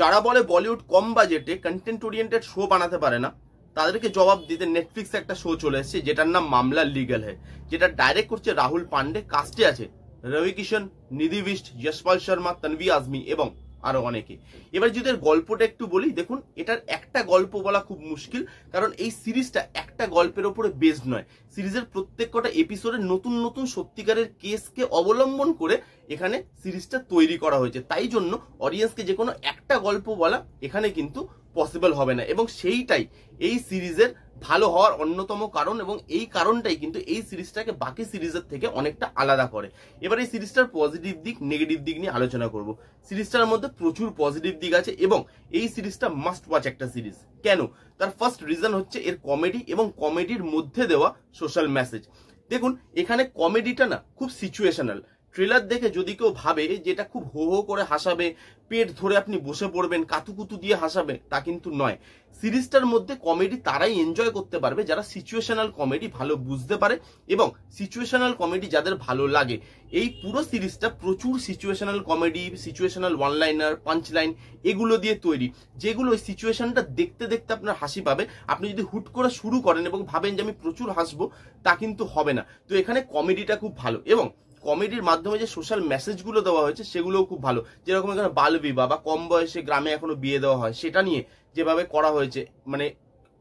যারা বলে বলিউড কম বাজেটে কন্টেন্ট ওরিয়েন্টেড শো বানাতে পারে না, তাদেরকে জবাব দিতে নেটফ্লিক্সে একটা শো চলে এসেছে যেটার নাম মামলা লিগ্যাল হ্যায়, যেটা ডাইরেক্ট করছে রাহুল পান্ডে। কাস্টে আছে রবি কিষণ, নিধি বিষ্ট, যশপাল শর্মা, তানভি আজমি এবং আরো অনেকে। এবার যদি এর গল্পটা একটু বলি, দেখুন এটার একটা গল্প বলা খুব মুশকিল, কারণ এই সিরিজটা একটা গল্পের উপরে বেসড নয়। সিরিজের প্রত্যেক কটা এপিসোডে নতুন নতুন সত্যিকারের কেসকে অবলম্বন করে এখানে সিরিজটা তৈরি করা হয়েছে। তাই জন্য অডিয়েন্সকে যে কোনো একটা গল্প বলা এখানে কিন্তু পসিবল হবে না, এবং সেইটাই এই সিরিজের ভালো হওয়ার অন্যতম কারণ, এবং এই কারণটাই কিন্তু এই সিরিজটাকে বাকি সিরিজের থেকে অনেকটা আলাদা করে। এবার এই সিরিজটার পজিটিভ দিক নেগেটিভ দিক নিয়ে আলোচনা করব। সিরিজটার মধ্যে প্রচুর পজিটিভ দিক আছে এবং এই সিরিজটা মাস্ট ওয়াচ একটা সিরিজ। কেন? তার ফার্স্ট রিজন হচ্ছে এর কমেডি এবং কমেডির মধ্যে দেওয়া সোশ্যাল মেসেজ। দেখুন এখানে কমেডিটা না খুব সিচুয়েশনাল। ট্রেলার দেখে যদি কেউ ভাবে যেটা খুব হো হো করে হাসাবে, পেট ধরে আপনি বসে পড়বেন, কাতুকুতু দিয়ে হাসাবে, তা কিন্তু নয়। সিরিজটার মধ্যে কমেডি তারাই এনজয় করতে পারবে যারা সিচুয়েশনাল কমেডি ভালো বুঝতে পারে এবং সিচুয়েশনাল কমেডি যাদের ভালো লাগে। এই পুরো সিরিজটা প্রচুর situational comedy, situational one liner, punch line এগুলো দিয়ে তৈরি, যেগুলো ওই সিচুয়েশনটা দেখতে দেখতে আপনার হাসি পাবে। আপনি যদি হুট করে শুরু করেন এবং ভাবেন যে আমি প্রচুর হাসবো, তা কিন্তু হবে না। তো এখানে কমেডিটা খুব ভালো এবং কমেডির মাধ্যমে যে সোশ্যাল মেসেজগুলো দেওয়া হয়েছে সেগুলোও খুব ভালো। যেরকম এখানে বাল বিবাহ বা কম বয়সে গ্রামে এখনো বিয়ে দেওয়া হয়, সেটা নিয়ে যেভাবে করা হয়েছে, মানে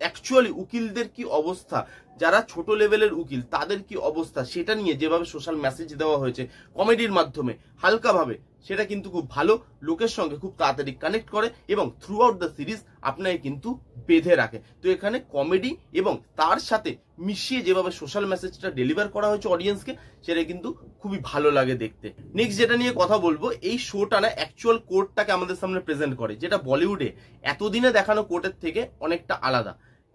অ্যাকচুয়ালি উকিলদের কি অবস্থা, যারা ছোট লেভেলের উকিল তাদের কি অবস্থা, সেটা নিয়ে যেভাবে সোশ্যাল মেসেজ দেওয়া হয়েছে কমেডির মাধ্যমে হালকাভাবে, সেটা কিন্তু খুব ভালো, লোকের সঙ্গে খুব তাড়াতাড়ি কানেক্ট করে এবং থ্রু আউট দ্য সিরিজ আপনাকে কিন্তু বেঁধে রাখে। তো এখানে কমেডি এবং তার সাথে মিশিয়ে যেভাবে সোশ্যাল মেসেজটা ডেলিভার করা হয়েছে অডিয়েন্সকে, সেটা কিন্তু খুবই ভালো লাগে দেখতে। নেক্সট যেটা নিয়ে কথা বলবো, এই শোটা না অ্যাকচুয়াল কোর্টটাকে আমাদের সামনে প্রেজেন্ট করে, যেটা বলিউডে এতদিনে দেখানো কোর্টের থেকে অনেকটা আলাদা।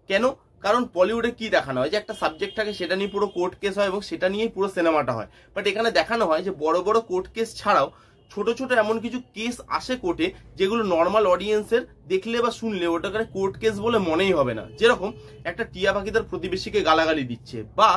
কেন? কারণ বলিউডে কি দেখানো হয় যে একটা সাবজেক্ট থাকে, সেটা নিয়ে পুরো কোর্ট কেস হয় এবং সেটা নিয়েই পুরো সিনেমাটা হয়। বাট এখানে দেখানো হয় যে বড় বড় কোর্ট কেস ছাড়াও ছোট ছোট এমন কিছু কেস আসে কোর্টে, যেগুলো নর্মাল অডিয়েন্সের দেখলে বা শুনলে ওটাকে কোর্ট কেস বলে মনেই হবে না। যেরকম একটা টিয়া পাখি তার প্রতিবেশীকে গালাগালি দিচ্ছে, বা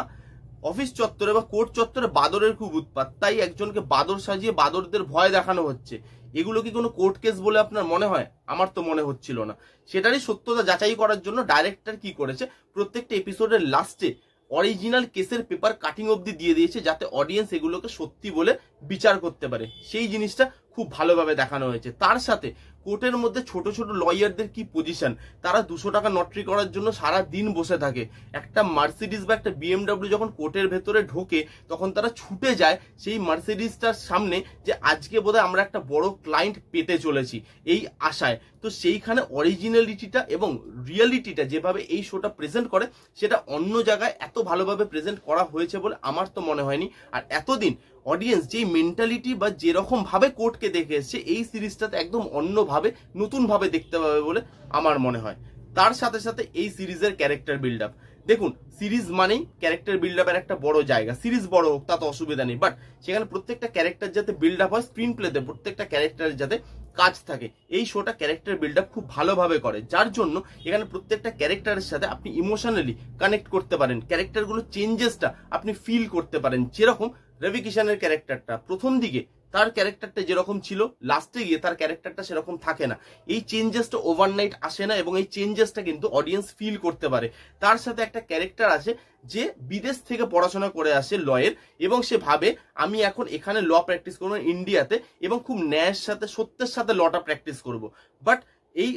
অফিস চত্বরে বা কোর্ট চত্বরে বাদরের খুব উৎপাত, তাই একজনকে বাদর সাজিয়ে বাদরদের ভয় দেখানো হচ্ছে। এগুলো কি কোনো কোর্ট কেস বলে আপনার মনে হয়? আমার তো মনে হচ্ছিল না। সেটারই সত্যতা যাচাই করার জন্য ডাইরেক্টর কি করেছে, প্রত্যেকটা এপিসোডের লাস্টে অরিজিনাল কেসের পেপার কাটিং অবধি দিয়ে দিয়েছে, যাতে অডিয়েন্স এগুলোকে সত্যি বলে বিচার করতে পারে। সেই জিনিসটা খুব ভালোভাবে দেখানো হয়েছে। তার সাথে কোর্টের মধ্যে ছোট ছোট লয়ারদের কি পজিশন, তারা 200 টাকা নটরি করার জন্য সারা দিন বসে থাকে। একটা মার্সিডিজ বা একটা বিএমডব্লিউ যখন কোর্টের ভেতরে ঢোকে, তখন তারা ছুটে যায় সেই মার্সিডিজটার সামনে, যে আজকে বোধহয় আমরা একটা বড় ক্লায়েন্ট পেতে চলেছি, এই আশায়। তো সেইখানে অরিজিনালিটিটা এবং রিয়ালিটিটা যেভাবে এই শোটা প্রেজেন্ট করে, সেটা অন্য জায়গায় এত ভালোভাবে প্রেজেন্ট করা হয়েছে বলে আমার তো মনে হয়নি। আর এতদিন অডিয়েন্স যেই মেন্টালিটি বা যেরকম ভাবে কোর্টকে দেখে এসছে, এই সিরিজটাতে একদম অন্যভাবে নতুন ভাবে দেখতে পাবে বলে আমার মনে হয়। তার সাথে সাথে এই সিরিজের ক্যারেক্টার বিল্ড আপ, দেখুন সিরিজ মানেই ক্যারেক্টার বিল্ড আপের একটা বড় জায়গা। সিরিজ বড় হোক তাতে অসুবিধা নেই, বাট সেখানে প্রত্যেকটা ক্যারেক্টার যাতে বিল্ড আপ হয়, স্ক্রিন প্লেতে প্রত্যেকটা ক্যারেক্টারের যাতে কাজ থাকে, এই শোটা ক্যারেক্টার বিল্ড আপ খুব ভালোভাবে করে, যার জন্য এখানে প্রত্যেকটা ক্যারেক্টারের সাথে আপনি ইমোশনালি কানেক্ট করতে পারেন, ক্যারেক্টারগুলো চেঞ্জেসটা আপনি ফিল করতে পারেন। যেরকম রবি কিষণের ক্যারেক্টারটা প্রথম দিকে তার ক্যারেক্টারটা যেরকম ছিল, লাস্টে গিয়ে তার ক্যারেক্টারটা সেরকম থাকে না। এই চেঞ্জেসটা ওভারনাইট আসে না এবং এই চেঞ্জেসটা কিন্তু অডিয়েন্স ফিল করতে পারে। তার সাথে একটা ক্যারেক্টার আছে যে বিদেশ থেকে পড়াশোনা করে আসে লয়ের, এবং সে ভাবে আমি এখন এখানে ল প্র্যাকটিস করবো ইন্ডিয়াতে, এবং খুব ন্যায়ের সাথে সত্যের সাথে লটা প্র্যাকটিস করব। বাট এই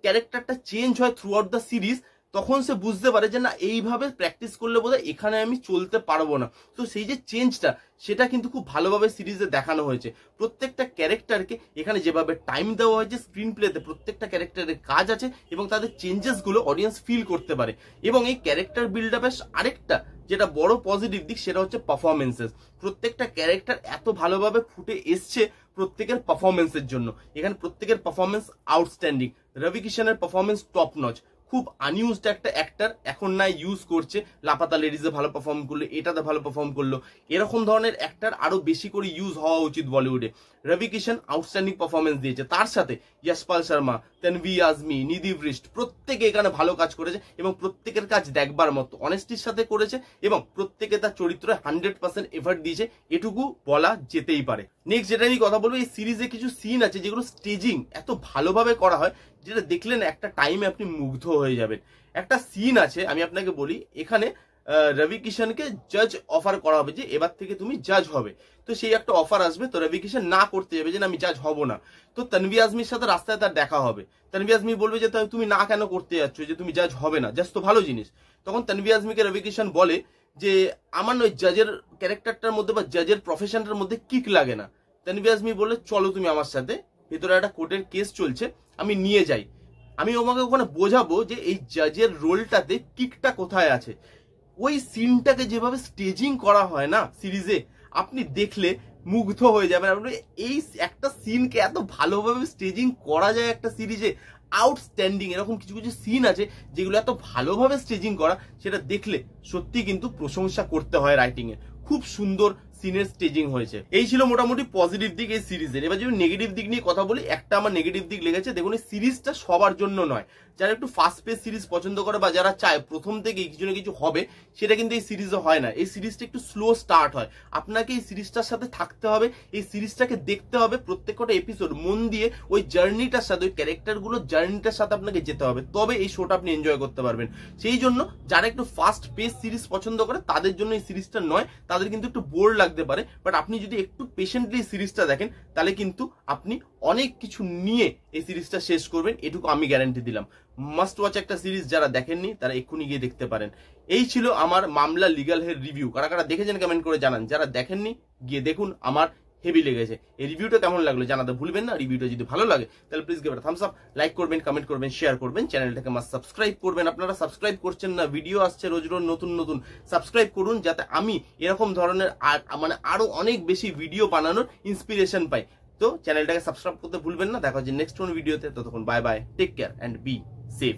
ক্যারেক্টারটা চেঞ্জ হয় থ্রু আউট দ্য সিরিজ, তখন সে বুঝতে পারে যে না, এইভাবে প্র্যাকটিস করলে বোধহয় এখানে আমি চলতে পারবো না। তো সেই যে চেঞ্জটা, সেটা কিন্তু খুব ভালোভাবে সিরিজে দেখানো হয়েছে। প্রত্যেকটা ক্যারেক্টারকে এখানে যেভাবে টাইম দেওয়া হয়েছে, স্ক্রিন প্লেতে প্রত্যেকটা ক্যারেক্টারের কাজ আছে এবং তাদের চেঞ্জেসগুলো অডিয়েন্স ফিল করতে পারে। এবং এই ক্যারেক্টার বিল্ড আপের আরেকটা যেটা বড় পজিটিভ দিক, সেটা হচ্ছে পারফরমেন্সেস। প্রত্যেকটা ক্যারেক্টার এত ভালোভাবে ফুটে এসছে প্রত্যেকের পারফরমেন্সের জন্য। এখানে প্রত্যেকের পারফরমেন্স আউটস্ট্যান্ডিং। রবি কিষণের পারফরমেন্স টপ নচ, খুব আনইউজড একটা অ্যাক্টর, এখন না ইউজ করছে, লাপাতা লেডিজে ভালো পারফর্ম করলো, এটাতে ভালো পারফর্ম করলো, এরকম ধরনের অ্যাক্টর আরো বেশি করে ইউজ হওয়া উচিত বলিউডে। রবি কিষান আউটস্ট্যান্ডিং পারফরমেন্স দিয়েছে, তার সাথে যশপাল শর্মা, তানভি আজমি, নিধি বৃষ্ট প্রত্যেকে এখানে ভালো কাজ করেছে এবং প্রত্যেকের কাজ দেখবার মতো অনেস্টির সাথে করেছে এবং প্রত্যেকে তার চরিত্রে 100% এফর্ট দিয়েছে, এটুকু বলা যেতেই পারে। নেক্সট যেটা আমি কথা বলবো, এই সিরিজে কিছু সিন আছে যেগুলো স্টেজিং এত ভালোভাবে করা হয় যেটা দেখলে না একটা টাইমে আপনি মুগ্ধ হয়ে যাবেন। একটা সিন আছে আমি আপনাকে বলি, এখানে রবি কিষানকে জাজ অফার করা হবে যে এবার থেকে তুমি জাজ হবে, তো সেই একটা অফার আসবে, তো রবি কিষান না করতে যাবে যে না আমি জাজ হব না, তো তানভি আজমির সাথে রাস্তায় তার দেখা হবে, তানভি আজমি বলবে যে তুমি না কেন করতে যাচ্ছ, যে তুমি জাজ হবে না, জাজ তো ভালো জিনিস। তখন তানভি আজমিকে রবি কিষান বলে যে আমার ওই জাজের ক্যারেক্টারটার মধ্যে বা জাজের প্রফেশনটার মধ্যে কিক লাগে না। তানভি আজমি বলে চলো তুমি আমার সাথে, ভেতরে একটা কোর্টের কেস চলছে, আমি নিয়ে যাই, আমি তোমাকে ওখানে বোঝাবো যে এই জাজের রোলটাতে কিকটা কোথায় আছে। ওই সিনটাকে যেভাবে স্টেজিং করা হয় না সিরিজে, আপনি দেখলে মুগ্ধ হয়ে যাবেন। আপনি এই একটা সিনকে এত ভালোভাবে স্টেজিং করা যায় একটা সিরিজে, আউটস্ট্যান্ডিং। এরকম কিছু কিছু সিন আছে যেগুলো এত ভালোভাবে স্টেজিং করা, সেটা দেখলে সত্যি কিন্তু প্রশংসা করতে হয় রাইটিং এ। খুব সুন্দর সিনের স্টেজিং হয়েছে। এই ছিল মোটামুটি পজিটিভ দিক এই সিরিজের। এবার যদি নেগেটিভ দিক নিয়ে কথা বলি, একটা আমার নেগেটিভ দিক লেগেছে, দেখুন এই সিরিজটা সবার জন্য নয়। যারা একটু ফাস্ট পেস সিরিজ পছন্দ করে বা যারা চায় প্রথম থেকে কিছু না কিছু হবে, সেটা কিন্তু এই সিরিজে হয় না। এই সিরিজটা একটু স্লো স্টার্ট হয়, আপনাকে এই সিরিজটার সাথে থাকতে হবে, এই সিরিজটাকে দেখতে হবে, প্রত্যেকটা এপিসোড মন দিয়ে ওই জার্নিটার সাথে, ওই ক্যারেক্টারগুলোর জার্নিটার সাথে আপনাকে যেতে হবে, তবে এই শোটা আপনি এনজয় করতে পারবেন। সেই জন্য যারা একটু ফাস্ট পেস সিরিজ পছন্দ করে তাদের জন্য এই সিরিজটা নয়, তাদের কিন্তু একটু বোর লাগতে পারে, বাট আপনি যদি একটু পেশেন্টলি সিরিজটা দেখেন তাহলে কিন্তু আপনি অনেক কিছু নিয়ে এই সিরিজটা শেষ করবেন, এটুকু আমি গ্যারান্টি দিলাম। মাস্ট ওয়াচ একটা সিরিজ, যারা দেখেননি তারা এক্ষুনি গিয়ে দেখতে পারেন। এই ছিল আমার মামলা লিগ্যাল হের রিভিউ। কারা কারা দেখেছেন কমেন্ট করে জানান, যারা দেখেননি গিয়ে দেখুন, আমার হেভি লেগেছে। এই রিভিউটা কেমন লাগলো জানাতে ভুলবেন না। রিভিউটা যদি ভালো লাগে তাহলে please give it a Thums up, like করবেন, কমেন্ট করবেন, শেয়ার করবেন, চ্যানেলটাকে মাস্ট সাবস্ক্রাইব করবেন। আপনারা সাবস্ক্রাইব করছেন না, ভিডিও আসছে রোজ রোজ নতুন নতুন, সাবস্ক্রাইব করুন যাতে আমি এরকম ধরনের মানে আরো অনেক বেশি ভিডিও বানানোর ইন্সপিরেশন পাই। তো চ্যানেলটাকে সাবস্ক্রাইব করতে ভুলবেন না। দেখা হচ্ছে নেক্সট কোন ভিডিওতে, ততক্ষণ bye bye, take care and be safe.